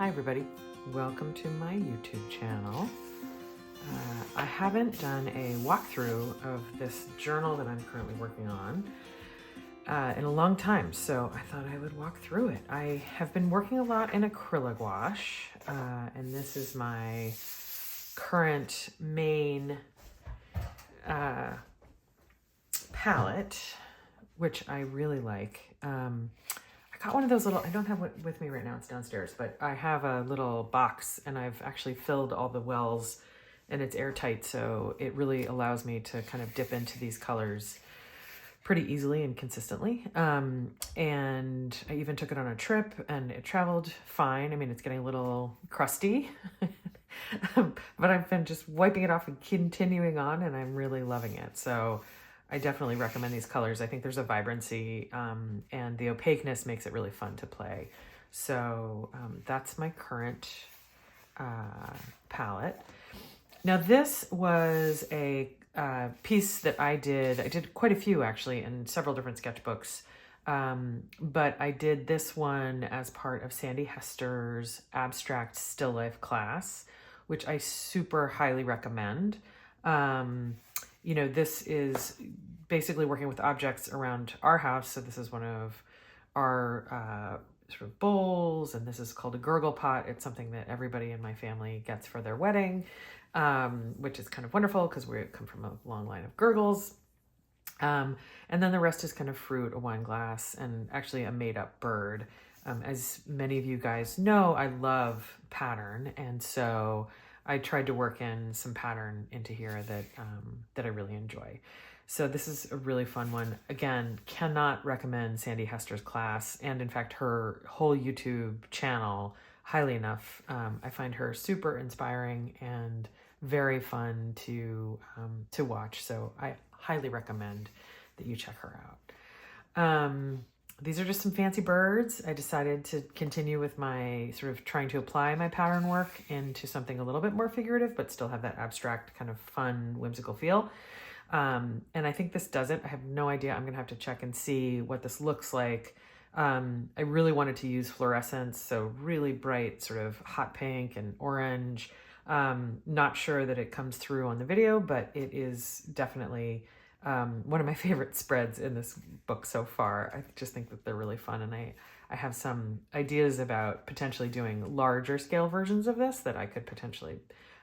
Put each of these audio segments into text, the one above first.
Hi everybody, welcome to my YouTube channel. I haven't done a walkthrough of this journal that I'm currently working on in a long time, so I thought I would walk through it. I have been working a lot in acrylic gouache, and this is my current main palette, which I really like. I got one of those little, I don't have it with me right now, it's downstairs, but I have a little box and I've actually filled all the wells and it's airtight, so it really allows me to kind of dip into these colors pretty easily and consistently. And I even took it on a trip and it traveled fine. I mean, it's getting a little crusty, but I've been just wiping it off and continuing on, and I'm really loving it. So I definitely recommend these colors. I think there's a vibrancy and the opaqueness makes it really fun to play. So that's my current palette. Now this was a piece that I did quite a few actually in several different sketchbooks, but I did this one as part of Sandi Hester's abstract still life class, which I super highly recommend. You know, this is basically working with objects around our house. So this is one of our sort of bowls, and this is called a gurgle pot. It's something that everybody in my family gets for their wedding, which is kind of wonderful because we come from a long line of gurgles. And then the rest is kind of fruit, a wine glass, and actually a made up bird. As many of you guys know, I love pattern, and so I tried to work in some pattern into here that I really enjoy. So this is a really fun one. Again, cannot recommend Sandi Hester's class, and in fact her whole YouTube channel highly enough. I find her super inspiring and very fun to watch. So I highly recommend that you check her out. These are just some fancy birds. I decided to continue with my sort of trying to apply my pattern work into something a little bit more figurative, but still have that abstract kind of fun, whimsical feel. And I think this does it. I have no idea. I'm gonna have to check and see what this looks like. I really wanted to use fluorescence, so really bright sort of hot pink and orange. Not sure that it comes through on the video, but it is definitely one of my favorite spreads in this book so far. I just think that they're really fun, and I have some ideas about potentially doing larger scale versions of this that I could potentially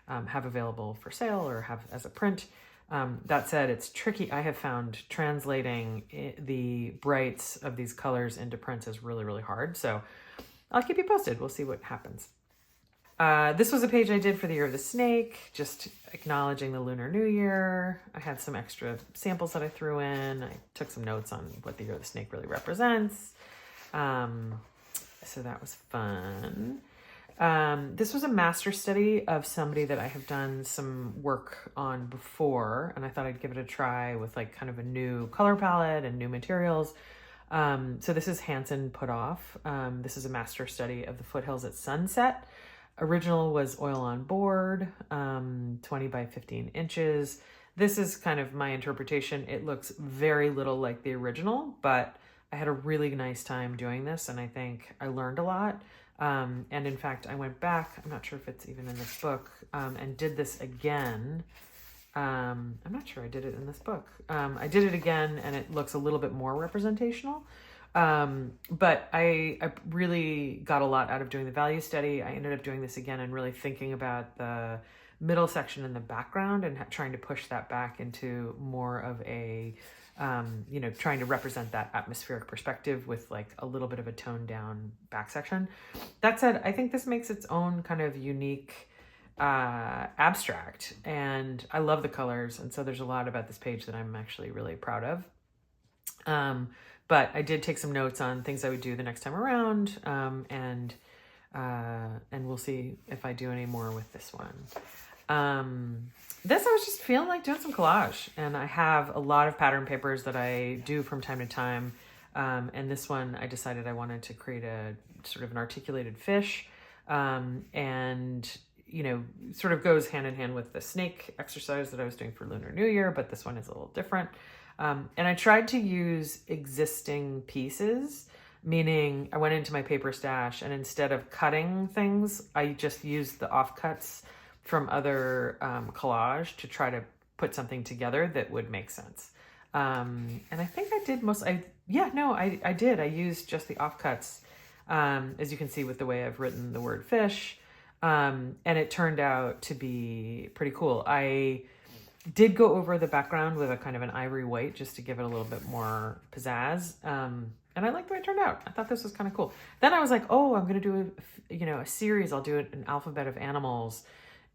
have available for sale or have as a print. That said, it's tricky. I have found translating the brights of these colors into prints is really, really hard. So I'll keep you posted. We'll see what happens. This was a page I did for the Year of the Snake, just acknowledging the Lunar New Year. I had some extra samples that I threw in. I took some notes on what the Year of the Snake really represents. So that was fun. This was a master study of somebody that I have done some work on before, and I thought I'd give it a try with like kind of a new color palette and new materials. So this is Hanson Putoff. This is a master study of the foothills at sunset. Original was oil on board, 20 by 15 inches. This is kind of my interpretation. It looks very little like the original, but I had a really nice time doing this, and I think I learned a lot. And in fact, I went back, I'm not sure if it's even in this book, and did this again. I'm not sure I did it in this book. I did it again, and it looks a little bit more representational. But I really got a lot out of doing the value study. I ended up doing this again and really thinking about the middle section in the background and trying to push that back into more of a, you know, trying to represent that atmospheric perspective with like a little bit of a toned down back section. That said, I think this makes its own kind of unique abstract, and I love the colors. And so there's a lot about this page that I'm actually really proud of. But I did take some notes on things I would do the next time around, and we'll see if I do any more with this one. This I was just feeling like doing some collage, and I have a lot of pattern papers that I do from time to time, and this one I decided I wanted to create a sort of an articulated fish, and you know, sort of goes hand in hand with the snake exercise that I was doing for Lunar New Year, but this one is a little different. And I tried to use existing pieces meaning I went into my paper stash and instead of cutting things, I just used the offcuts from other collage to try to put something together that would make sense. And I think I did I did. I used just the offcuts, as you can see with the way I've written the word fish. And it turned out to be pretty cool. I did go over the background with a kind of an ivory white just to give it a little bit more pizzazz. And I liked the way it turned out. I thought this was kind of cool. Then I was like, oh, I'm going to do a series. I'll do an alphabet of animals.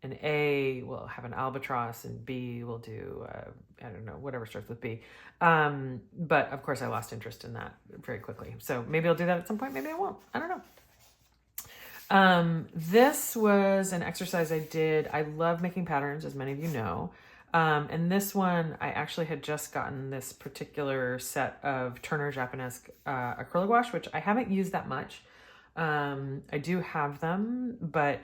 And A will have an albatross, and B will do, I don't know, whatever starts with B. But of course I lost interest in that very quickly. So maybe I'll do that at some point. Maybe I won't. I don't know. This was an exercise I did. I love making patterns, as many of you know. And this one, I actually had just gotten this particular set of Turner Japanese acrylic gouache, which I haven't used that much. I do have them, but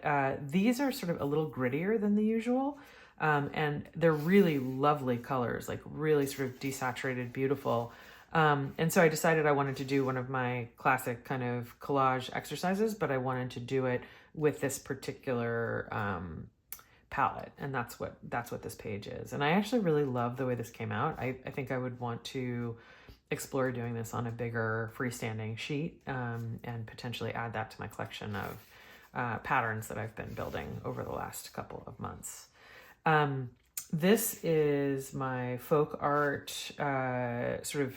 these are sort of a little grittier than the usual. And they're really lovely colors, like really sort of desaturated, beautiful. And so I decided I wanted to do one of my classic kind of collage exercises, but I wanted to do it with this particular palette. And that's what this page is. And I actually really love the way this came out. I think I would want to explore doing this on a bigger freestanding sheet, and potentially add that to my collection of patterns that I've been building over the last couple of months. This is my folk art sort of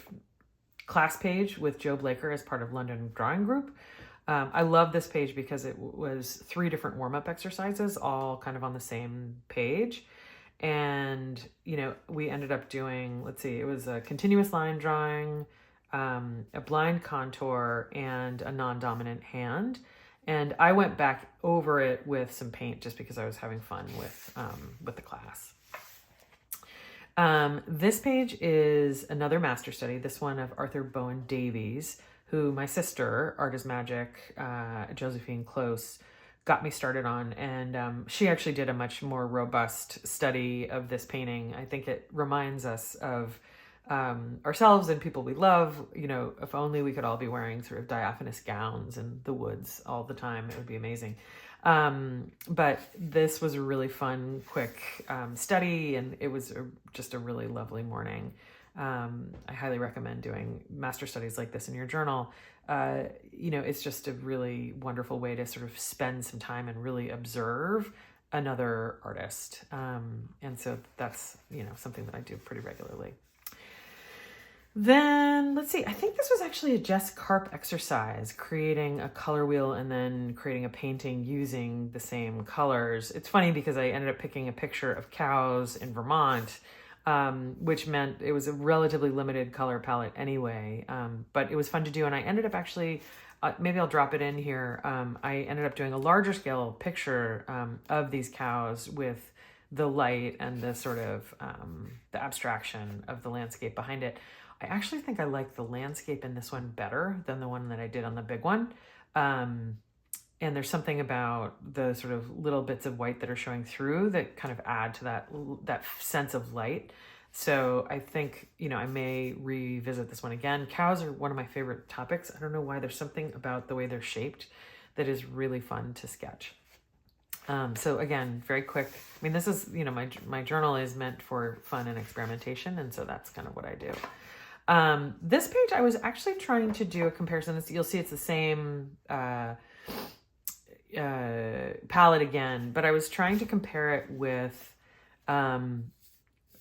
class page with Joe Blaker as part of London Drawing Group. I love this page because it was 3 different warm-up exercises, all kind of on the same page. And, we ended up doing, let's see, it was a continuous line drawing, a blind contour, and a non-dominant hand. And I went back over it with some paint just because I was having fun with the class. This page is another master study, this one of Arthur Bowen Davies, who my sister, Art is Magic, Josephine Close, got me started on. And she actually did a much more robust study of this painting. I think it reminds us of ourselves and people we love. If only we could all be wearing sort of diaphanous gowns in the woods all the time, it would be amazing. But this was a really fun, quick study, and it was just a really lovely morning. I highly recommend doing master studies like this in your journal. It's just a really wonderful way to sort of spend some time and really observe another artist. And so that's, something that I do pretty regularly. Then let's see, I think this was actually a Jess Karp exercise, creating a color wheel and then creating a painting using the same colors. It's funny because I ended up picking a picture of cows in Vermont, which meant it was a relatively limited color palette anyway. But it was fun to do. And I ended up actually, maybe I'll drop it in here. I ended up doing a larger scale picture of these cows with the light and the sort of the abstraction of the landscape behind it. I actually think I like the landscape in this one better than the one that I did on the big one. And there's something about the sort of little bits of white that are showing through that kind of add to that sense of light. So I think, I may revisit this one again. Cows are one of my favorite topics. I don't know why. There's something about the way they're shaped that is really fun to sketch. So again, very quick. I mean, this is, my journal is meant for fun and experimentation. And so that's kind of what I do. This page, I was actually trying to do a comparison. You'll see it's the same palette again, but I was trying to compare it with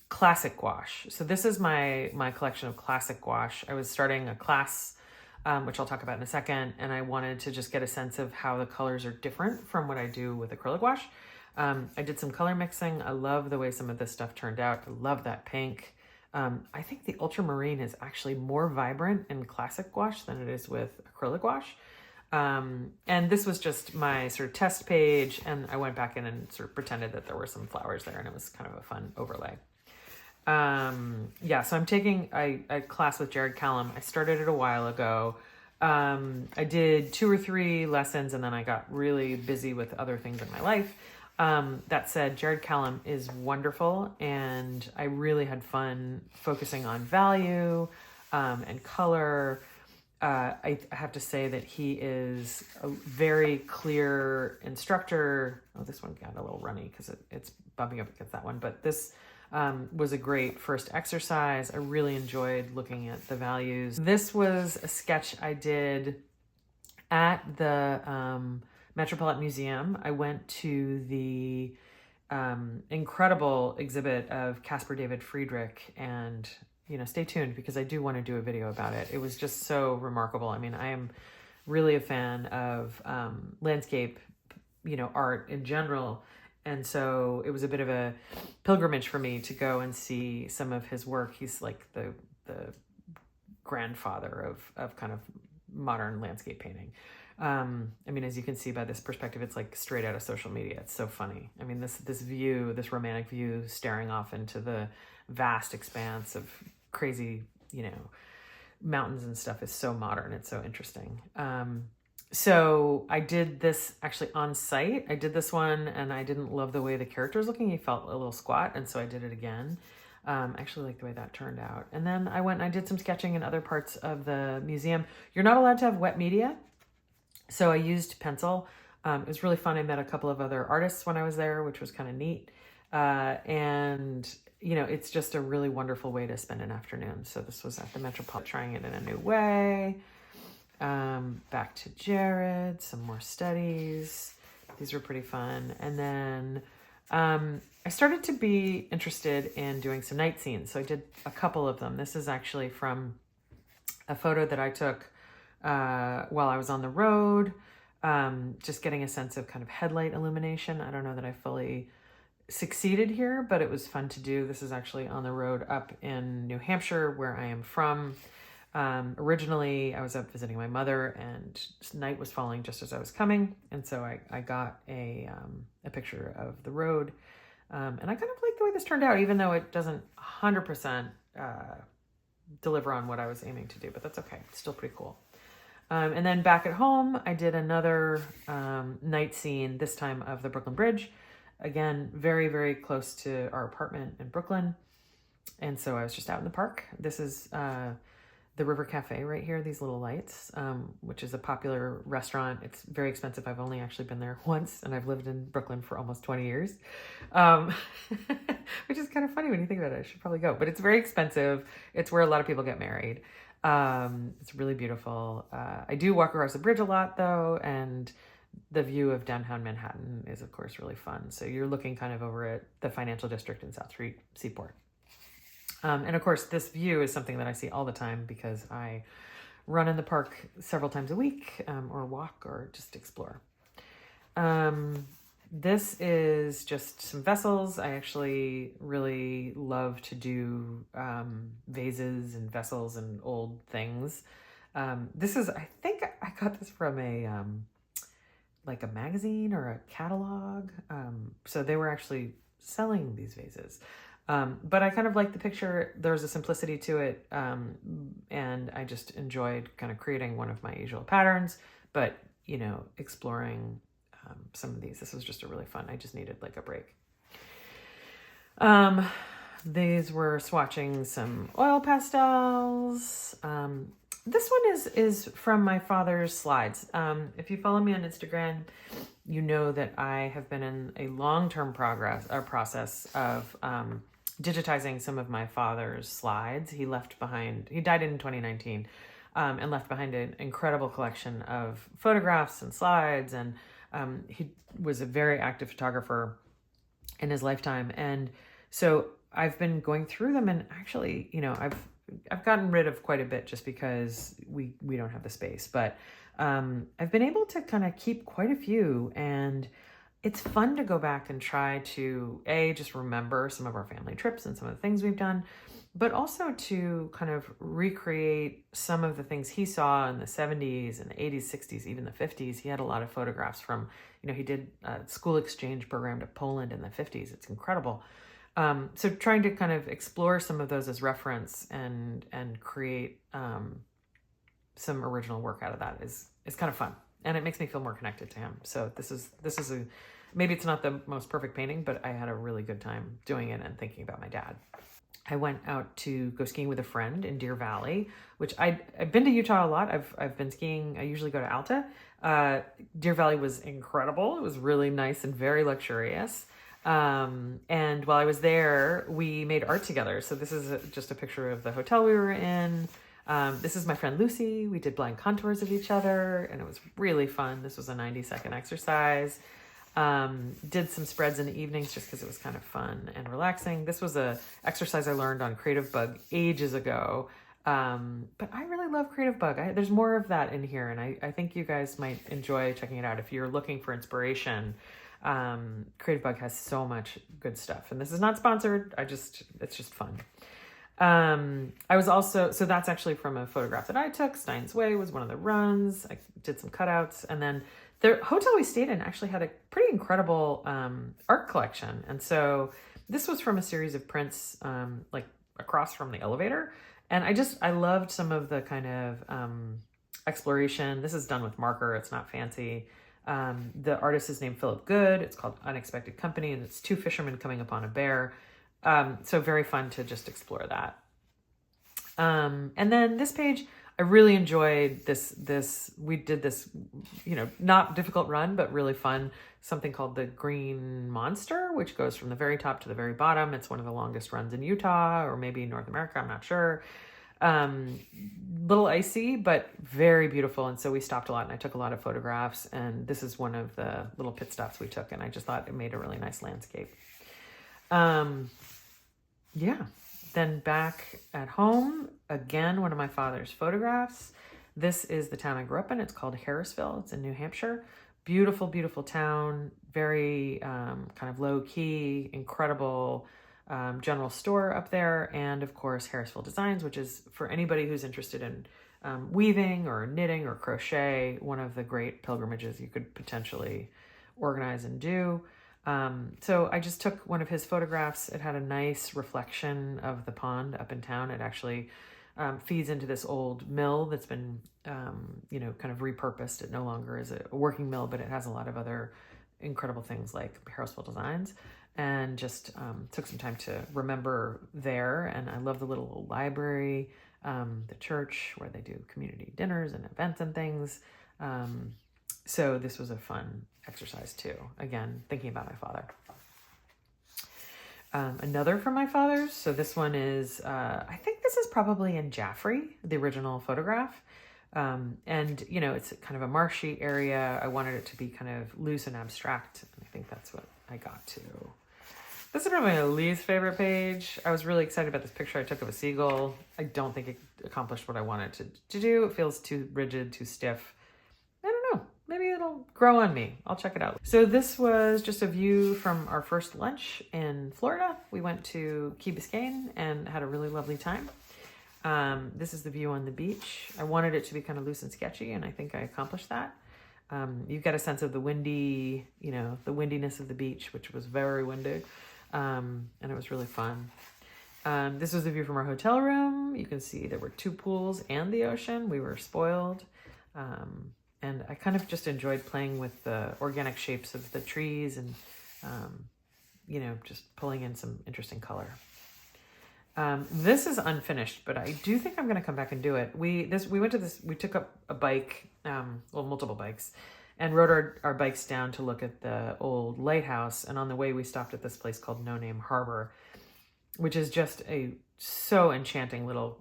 classic gouache. So this is my collection of classic gouache. I was starting a class, which I'll talk about in a second, and I wanted to just get a sense of how the colors are different from what I do with acrylic gouache. I did some color mixing. I love the way some of this stuff turned out. I love that pink. I think the ultramarine is actually more vibrant in classic gouache than it is with acrylic gouache. And this was just my sort of test page, and I went back in and sort of pretended that there were some flowers there, and it was kind of a fun overlay. So I'm taking a class with Jared Callum. I started it a while ago. I did 2 or 3 lessons, and then I got really busy with other things in my life. That said, Jared Callum is wonderful, and I really had fun focusing on value and color. I have to say that he is a very clear instructor. Oh, this one got a little runny because it's bumping up against that one. But this was a great first exercise. I really enjoyed looking at the values. This was a sketch I did at the Metropolitan Museum. I went to the incredible exhibit of Caspar David Friedrich, and stay tuned because I do want to do a video about it. It was just so remarkable. I mean, I am really a fan of landscape, art in general. And so it was a bit of a pilgrimage for me to go and see some of his work. He's like the grandfather of kind of modern landscape painting. I mean, as you can see by this perspective, it's like straight out of social media. It's so funny. I mean, this view, this romantic view staring off into the vast expanse of crazy, mountains and stuff is so modern. It's so interesting. So I did this actually on site. I did this one and I didn't love the way the character was looking. He felt a little squat. And so I did it again. I actually like the way that turned out. And then I went and I did some sketching in other parts of the museum. You're not allowed to have wet media. So I used pencil. It was really fun. I met a couple of other artists when I was there, which was kind of neat. And it's just a really wonderful way to spend an afternoon. So this was at the Metropolitan, trying it in a new way. Back to Jared, some more studies. These were pretty fun. And then I started to be interested in doing some night scenes. So I did a couple of them. This is actually from a photo that I took while I was on the road, just getting a sense of kind of headlight illumination. I don't know that I fully succeeded here, but it was fun to do. This is actually on the road up in New Hampshire, where I am from. Originally, I was up visiting my mother, and night was falling just as I was coming, and so I got a picture of the road, and I kind of like the way this turned out, even though it doesn't 100% deliver on what I was aiming to do, but that's okay. It's still pretty cool. And then back at home, I did another night scene, this time of the Brooklyn Bridge. Again, very, very close to our apartment in Brooklyn, and so I was just out in the park. This is the River Cafe right here, these little lights, which is a popular restaurant. It's very expensive. I've only actually been there once, and I've lived in Brooklyn for almost 20 years, which is kind of funny when you think about it. I should probably go, but it's very expensive. It's where a lot of people get married. It's really beautiful. I do walk across the bridge a lot, though, and the view of downtown Manhattan is, of course, really fun. So you're looking kind of over at the financial district in South Street Seaport. And of course, this view is something that I see all the time because I run in the park several times a week, or walk, or just explore. This is just some vessels. I actually really love to do vases and vessels and old things. This is, I think I got this from like a magazine or a catalog. So they were actually selling these vases. But I kind of like the picture. There's a simplicity to it. And I just enjoyed kind of creating one of my usual patterns, but, exploring some of these. This was just a really fun. I just needed like a break. These were swatching some oil pastels. This one is from my father's slides. If you follow me on Instagram, you know that I have been in a long-term process of digitizing some of my father's slides. He died in 2019, and left behind an incredible collection of photographs and slides. And he was a very active photographer in his lifetime. And so I've been going through them, and actually, I've gotten rid of quite a bit just because we don't have the space, but I've been able to kind of keep quite a few, and it's fun to go back and try to just remember some of our family trips and some of the things we've done, but also to kind of recreate some of the things he saw in the 70s and the 80s, 60s, even the 50s. He had a lot of photographs from, he did a school exchange program to Poland in the 50s. It's incredible. So trying to kind of explore some of those as reference and create some original work out of that is kind of fun. And it makes me feel more connected to him. So this is maybe it's not the most perfect painting, but I had a really good time doing it and thinking about my dad. I went out to go skiing with a friend in Deer Valley, which I've been to Utah a lot. I've been skiing. I usually go to Alta. Deer Valley was incredible. It was really nice and very luxurious. And while I was there, we made art together. So this is just a picture of the hotel we were in. This is my friend Lucy. We did blind contours of each other, and it was really fun. This was a 90-second exercise. Did some spreads in the evenings just because it was kind of fun and relaxing. This was a exercise I learned on Creative Bug ages ago. But I really love Creative Bug. There's more of that in here, and I think you guys might enjoy checking it out if you're looking for inspiration. Creative Bug has so much good stuff, and this is not sponsored. It's just fun. I was also, so that's actually from a photograph that I took. Stein's Way was one of the runs. I did some cutouts, and then the hotel we stayed in actually had a pretty incredible art collection. And so this was from a series of prints like across from the elevator. And I loved some of the kind of exploration. This is done with marker. It's not fancy. The artist is named Philip Good. It's called Unexpected Company, and it's two fishermen coming upon a bear. So very fun to just explore that. And then this page, I really enjoyed this. We did this, not difficult run, but really fun. Something called the Green Monster, which goes from the very top to the very bottom. It's one of the longest runs in Utah or maybe North America. I'm not sure. Little icy, but very beautiful. And so we stopped a lot and I took a lot of photographs. And this is one of the little pit stops we took. And I just thought it made a really nice landscape. Yeah. Then back at home, again, one of my father's photographs. This is the town I grew up in. It's called Harrisville. It's in New Hampshire. Beautiful, beautiful town. Very kind of low key, incredible general store up there. And of course, Harrisville Designs, which is for anybody who's interested in weaving or knitting or crochet, one of the great pilgrimages you could potentially organize and do. So I just took one of his photographs. It had a nice reflection of the pond up in town. It actually feeds into this old mill that's been, kind of repurposed. It no longer is a working mill, but it has a lot of other incredible things like Harrisville Designs, and just took some time to remember there. And I love the little library, the church where they do community dinners and events and things. So this was a fun exercise too. Again, thinking about my father. Another from my father's. So this one is, I think this is probably in Jaffrey, the original photograph. And, it's kind of a marshy area. I wanted it to be kind of loose and abstract. And I think that's what I got to. This is probably my least favorite page. I was really excited about this picture I took of a seagull. I don't think it accomplished what I wanted to do. It feels too rigid, too stiff. I don't know. Maybe it'll grow on me. I'll check it out. So this was just a view from our first lunch in Florida. We went to Key Biscayne and had a really lovely time. This is the view on the beach. I wanted it to be kind of loose and sketchy, and I think I accomplished that. You get a sense of the windy, the windiness of the beach, which was very windy, and it was really fun. This was the view from our hotel room. You can see there were two pools and the ocean. We were spoiled. And I kind of just enjoyed playing with the organic shapes of the trees and, just pulling in some interesting color. This is unfinished, but I do think I'm going to come back and do it. We took up a bike, multiple bikes, and rode our bikes down to look at the old lighthouse. And on the way, we stopped at this place called No Name Harbor, which is just a so enchanting little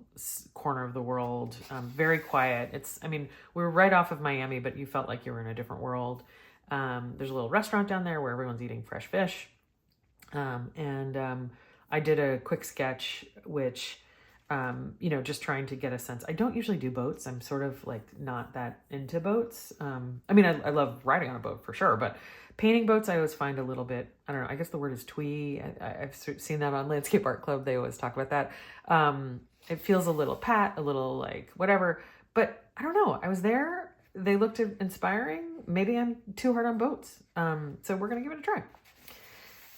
corner of the world. Very quiet. We were right off of Miami, but you felt like you were in a different world. There's a little restaurant down there where everyone's eating fresh fish. I did a quick sketch, which, just trying to get a sense. I don't usually do boats. I'm sort of like not that into boats. I love riding on a boat for sure, but painting boats, I always find a little bit, I don't know, I guess the word is twee. I've seen that on Landscape Art Club. They always talk about that. It feels a little pat, a little like whatever, but I don't know. I was there. They looked inspiring. Maybe I'm too hard on boats. So we're going to give it a try.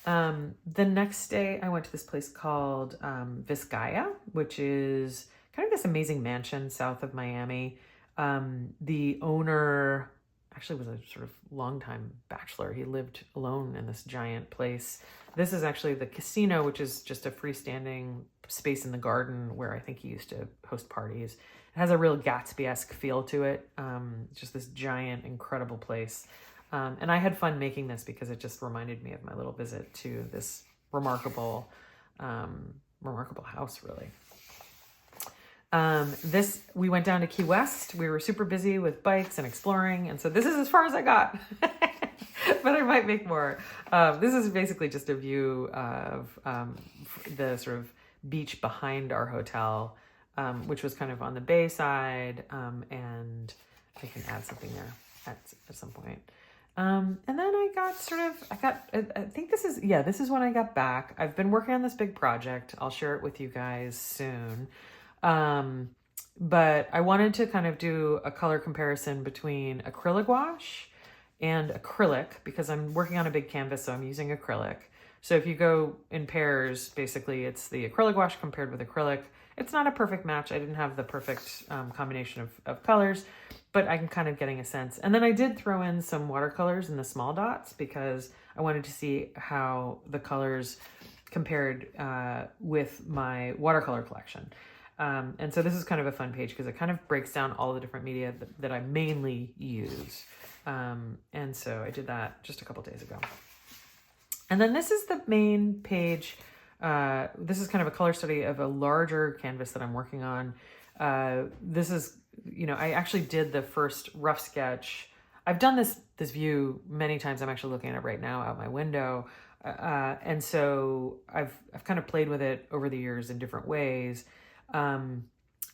The next day I went to this place called Vizcaya, which is kind of this amazing mansion south of Miami. The owner, actually was a sort of longtime bachelor. He lived alone in this giant place. This is actually the casino, which is just a freestanding space in the garden where I think he used to host parties. It has a real Gatsby-esque feel to it. Just this giant, incredible place. And I had fun making this because it just reminded me of my little visit to this remarkable house, really. We went down to Key West. We were super busy with bikes and exploring. And so this is as far as I got, but I might make more. This is basically just a view of the sort of beach behind our hotel, which was kind of on the bay side. And I can add something there at some point. And then I think this is when I got back. I've been working on this big project. I'll share it with you guys soon. But I wanted to kind of do a color comparison between acrylic gouache and acrylic because I'm working on a big canvas, so I'm using acrylic. So if you go in pairs, basically it's the acrylic gouache compared with acrylic. It's not a perfect match. I didn't have the perfect combination of colors, but I'm kind of getting a sense. And then I did throw in some watercolors in the small dots because I wanted to see how the colors compared with my watercolor collection. And so this is kind of a fun page because it kind of breaks down all the different media that I mainly use. And so I did that just a couple days ago. And then this is the main page. This is kind of a color study of a larger canvas that I'm working on. This is, I actually did the first rough sketch. I've done this view many times. I'm actually looking at it right now out my window. And so I've kind of played with it over the years in different ways.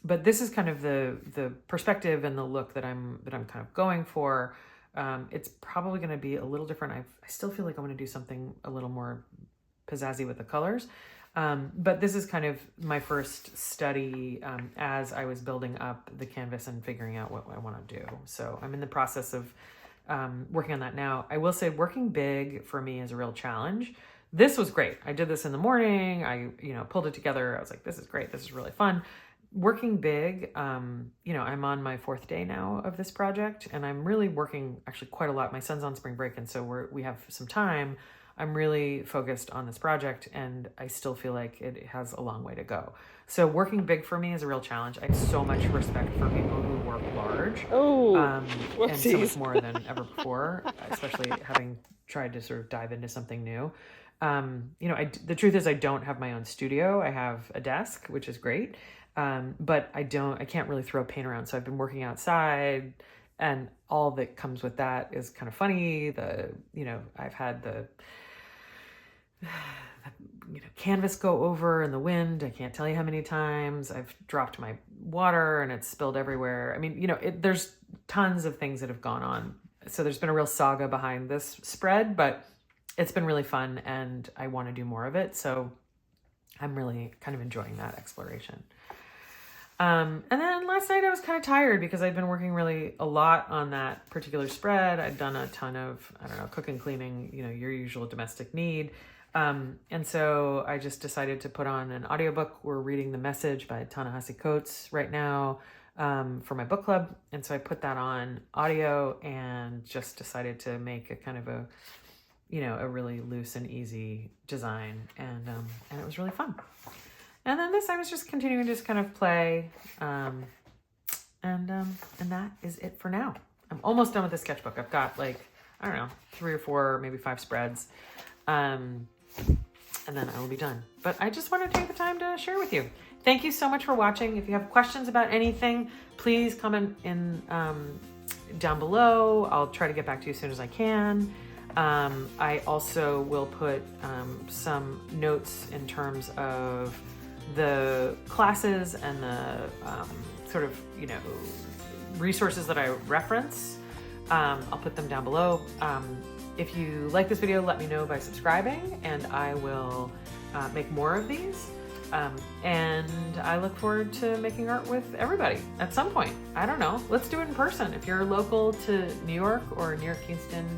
But this is kind of the perspective and the look that I'm kind of going for. It's probably going to be a little different. I still feel like I want to do something a little more pizzazzy with the colors. But this is kind of my first study as I was building up the canvas and figuring out what I want to do. So I'm in the process of working on that now. I will say working big for me is a real challenge. This was great. I did this in the morning. I, pulled it together. I was like, this is great. This is really fun. Working big, I'm on my 4th day now of this project, and I'm really working actually quite a lot. My son's on spring break, and so we have some time. I'm really focused on this project, and I still feel like it has a long way to go. So working big for me is a real challenge. I have so much respect for people who work large, and so much more than ever before, especially having tried to sort of dive into something new. The truth is I don't have my own studio. I have a desk, which is great. But I can't really throw paint around. So I've been working outside, and all that comes with that is kind of funny. I've had the canvas go over in the wind. I can't tell you how many times I've dropped my water and it's spilled everywhere. I mean, there's tons of things that have gone on. So there's been a real saga behind this spread, but it's been really fun and I want to do more of it. So I'm really kind of enjoying that exploration. And then last night I was kind of tired because I'd been working really a lot on that particular spread. I'd done a ton of, cooking, cleaning, your usual domestic need. And so I just decided to put on an audiobook. We're reading The Message by Ta-Nehisi Coates right now, for my book club. And so I put that on audio and just decided to make a kind of a really loose and easy design. And it was really fun. And then I was just continuing to just kind of play. And that is it for now. I'm almost done with the sketchbook. I've got 3 or 4, maybe 5 spreads. And then I will be done. But I just want to take the time to share with you. Thank you so much for watching. If you have questions about anything, please comment in down below. I'll try to get back to you as soon as I can. I also will put some notes in terms of the classes and the resources that I reference. I'll put them down below. If you like this video, let me know by subscribing, and I will make more of these. And I look forward to making art with everybody at some point. I don't know. Let's do it in person. If you're local to New York or near Kingston,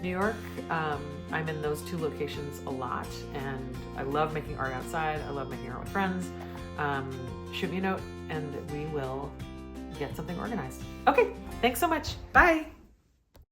New York, I'm in those 2 locations a lot, and I love making art outside. I love making art with friends. Shoot me a note and we will get something organized. Okay, thanks so much. Bye.